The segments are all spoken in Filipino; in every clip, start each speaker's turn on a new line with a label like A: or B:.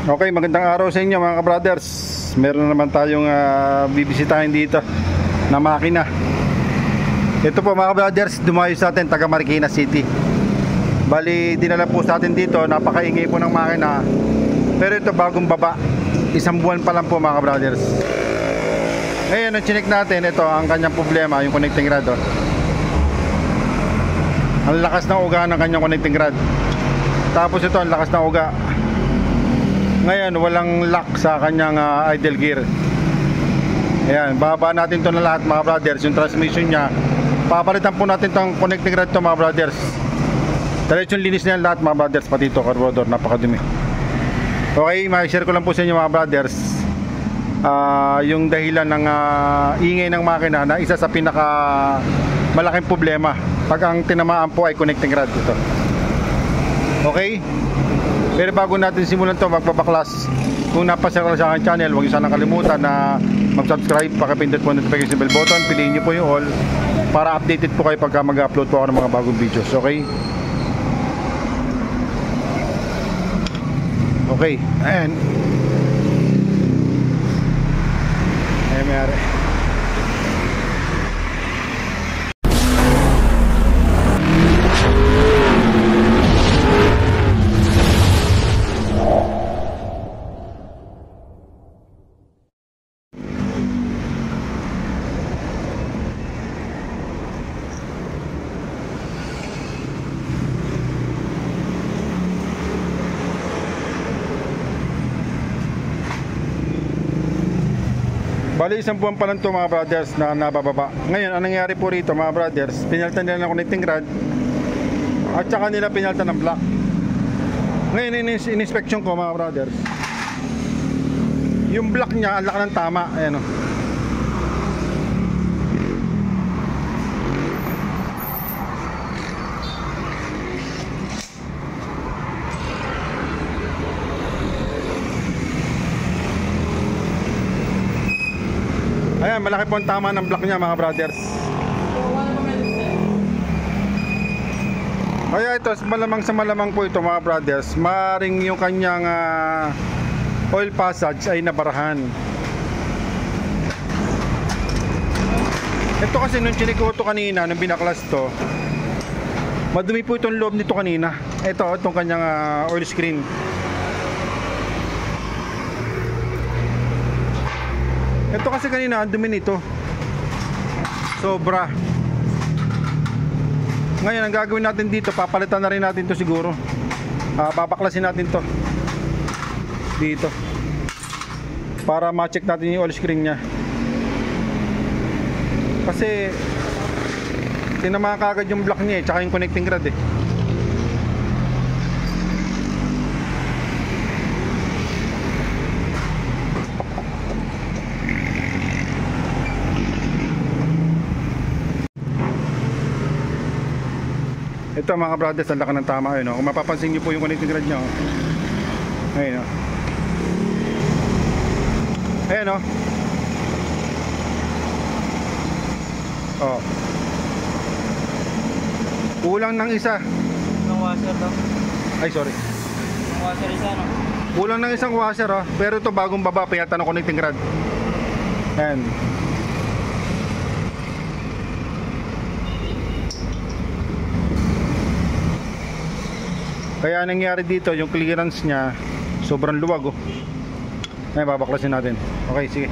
A: Okay, magandang araw sa inyo mga ka-brothers. Meron naman tayong bibisitahin dito na makina. Ito po mga ka-brothers, dumayo sa atin taga Marikina City. Bali, dinala po sa atin dito, napakaingay po ng makina. Pero ito bagong baba, isang buwan pa lang po mga ka-brothers. Ngayon, ang chinik natin, ito ang kanyang problema, yung connecting rod. Ang lakas ng uga ng kanyang connecting rod. Tapos ito, ang lakas ng uga. Ngayon, walang lock sa kanyang idle gear. Ayan, bababa natin to na lahat mga brothers. Yung transmission niya, papalitan po natin tong connecting rod to mga brothers. Diretsyon linis na yan lahat mga brothers. Pati ito, carburetor, napakadumi. Okay, ma-share ko lang po sa inyo mga brothers yung dahilan ng ingay ng makina na isa sa pinaka malaking problema pag ang tinamaan po ay connecting rod ito. Okay? Pero bago natin simulan to magbabaklas, kung napasya ka sa aking channel, huwag niyo sanang kalimutan na mag-subscribe, pakipindot po notification bell button, piliin niyo po yung all para updated po kayo pagka mag-upload po ako ng mga bagong videos. Okay? Okay, ayan. Ayan, mayari. Bali, isang buwan pa lang ito mga brothers na nabababa. Ngayon, ang nangyari po rito mga brothers, pinaltan nila ng connecting rod at saka nila pinaltan ng block. Ngayon, in-inspection ko mga brothers, yung block niya, ang laki ng tama. Ayan o. Ayan, malaki po ang tama ng block niya mga brothers. Kaya ito, malamang sa malamang po ito mga brothers, maring yung kanyang oil passage ay nabarahan. Ito kasi nung chiniko ito kanina, nung binaklas to, madumi po itong loob nito kanina. Ito, itong kanyang oil screen. Ito kasi kanina ang dumi nito. Sobra. Ngayon ang gagawin natin dito, papalitan na rin natin to siguro. Babaklasin natin to dito para ma-check natin yung oil screen nya. Kasi tinamaan kagad yung block niya tsaka yung connecting rod eh. Ito mga brothers, ang laki ng tama yun, no? Kung mapapansin nyo po yung connecting rod nya, oh. Ayun, no? Ayan, no? Oh. Kulang ng isa.
B: Ng washer daw.
A: Ay, sorry.
B: Ng washer isa, no?
A: Kulang ng isang washer, oh. Pero ito bagong baba pa yata ng connecting rod. Ayan. Kaya nangyari dito, yung clearance niya sobrang luwag, oh. Ay, babaklasin natin. Okay, sige.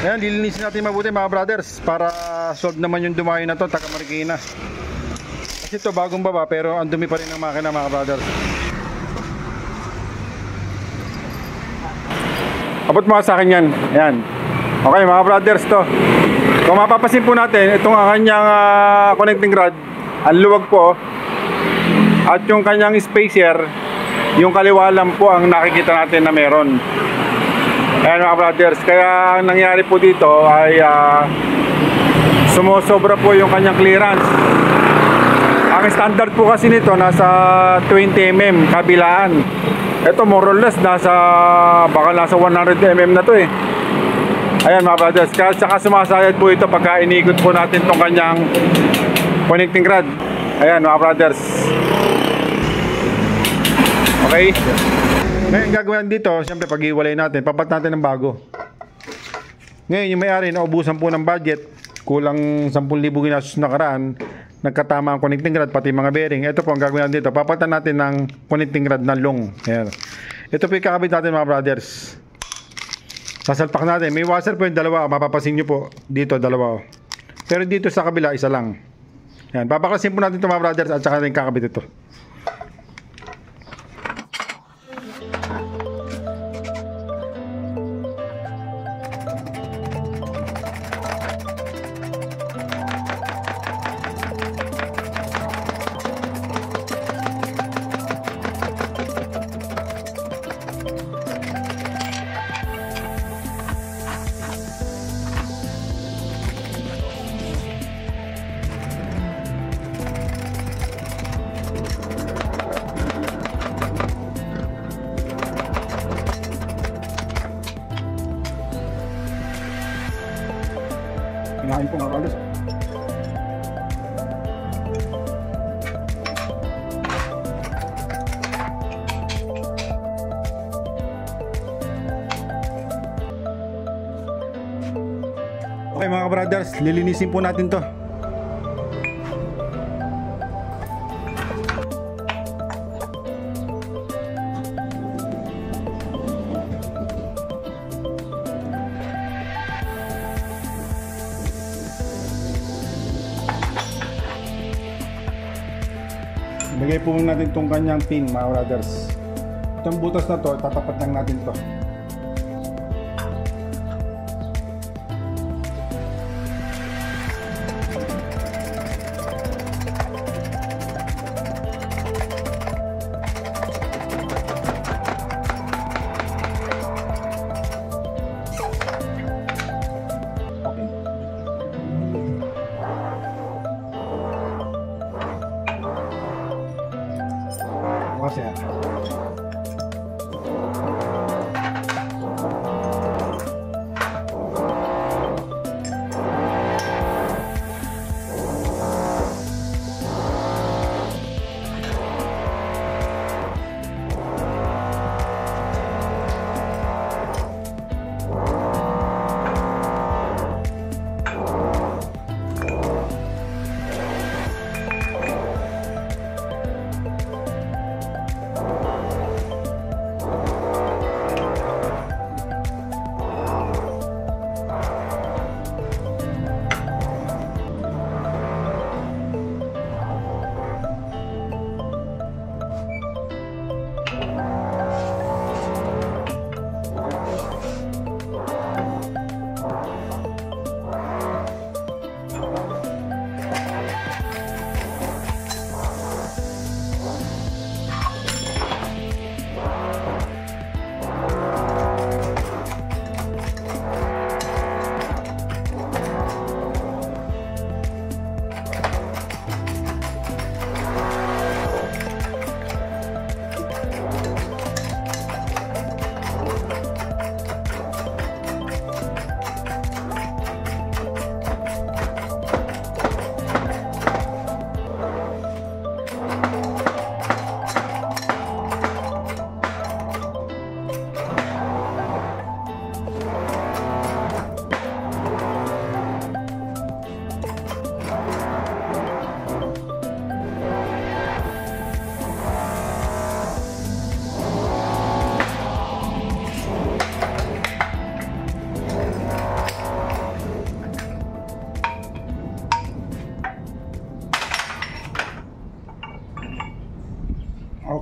A: Ayan, lilinisin natin mabuti mga brothers para solve naman yung dumayo na to, taga Marikina. Kasi ito bagong baba pero ang dumi pa rin ng makina mga brothers. Abot mo sa akin yan. Ayan. Okay mga brothers to. Kung mapapasin po natin, itong kanyang connecting rod, ang luwag po. At yung kanyang spacer, yung kaliwa lang po ang nakikita natin na meron. Ayan mga brothers. Kaya ang nangyari po dito ay sumusobra po yung kanyang clearance. Ang standard po kasi nito nasa 20 mm kabilaan. Ito more or less baka nasa 100 mm na to eh. Ayan mga brothers, saka sumasayad po ito pagka inikot po natin tong kanyang connecting rod. Ayan mga brothers. Okay. Ngayon gagawin dito, siyempre pag-iwalay natin, papat natin ng bago. Ngayon yung may-ari naubusan po ng budget, kulang 10,000 ginastos na karaan, nagkatama ang connecting rod pati mga bearing. Ito po ang gagawin dito, papatan natin ng connecting rod na long. Ayan. Ito po ikakabit natin mga brothers. Sasalpak natin, may washer po yung dalawa, mapapasin nyo po dito dalawa. Pero dito sa kabila isa lang. Ayan, papakasin po natin ito mga brothers at saka natin kakabit ito. Kinain po mga brothers. Okay mga brothers, lilinisin po natin to. Lagay po natin itong kanyang pin mga brothers. Itong butas na to, tatapat lang natin to. Kasi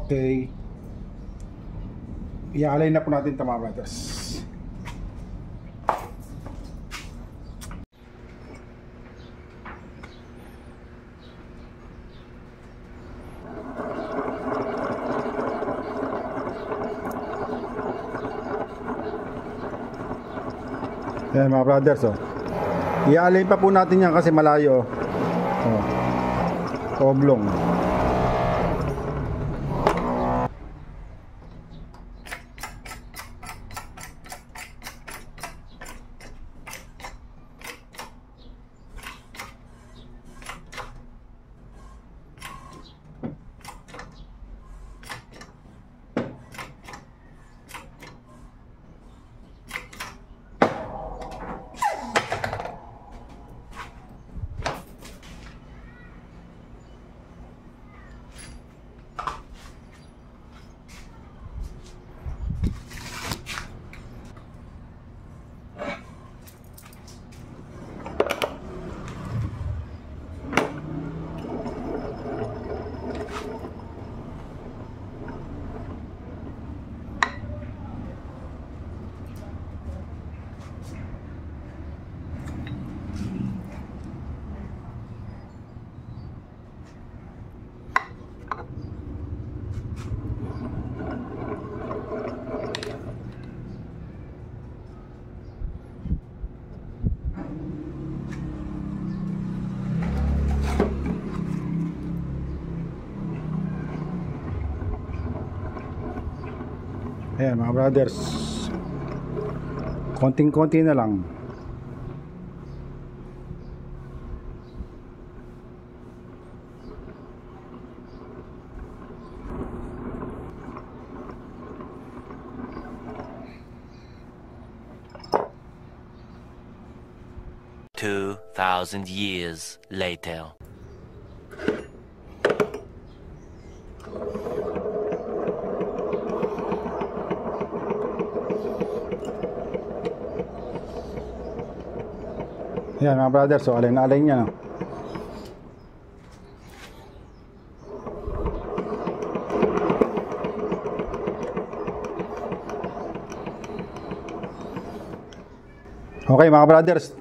A: okay. I-align na po natin ito mga brothers. Yan mga brothers, oh. I-align pa po natin yan kasi malayo, oh. Oblong. Ayan mga brothers, konting-konti na lang.
C: Two 2,000 years later.
A: Ayan mga brothers, so alay na alay niya, no? Okay mga brothers,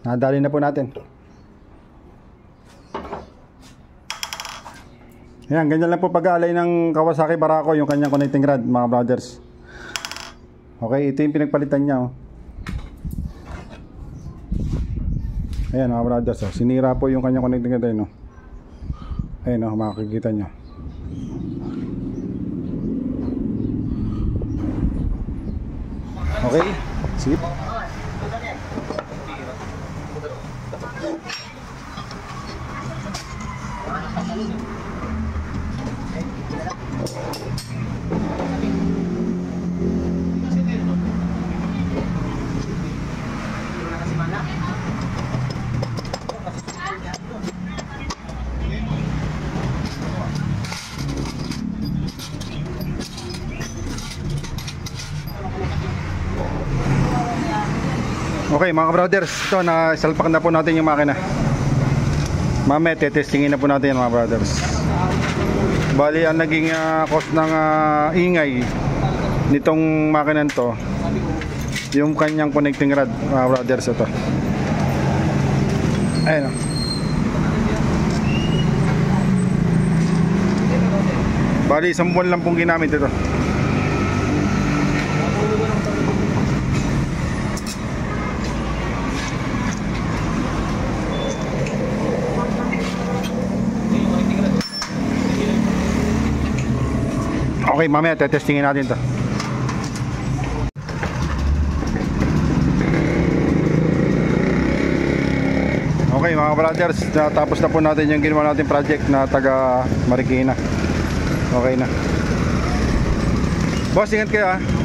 A: nadali na po natin. Ayan, ganyan lang po pag-aalay ng Kawasaki Barako, yung kanyang connecting rod mga brothers. Okay, ito yung pinagpalitan niya, oh. Ayan mga brothers, oh. Sinira po yung kanyang connecting rod, no? Ayan, oh, makikita nyo. Okay, sige. Okay mga brothers, ito na salpak na po natin yung makina. Mamaya tetestingin na po natin yan mga brothers. Bali ang naging cost ng ingay nitong makina to, yung kanyang connecting rod mga brothers. Ito, ayun, bali isang buwan lang pong ginamit ito. Okay, mamaya tetestingin natin to. Okay mga brothers, tapos na po natin yung ginawa natin project na taga Marikina. Okay na. Boss, ingat kayo, ha.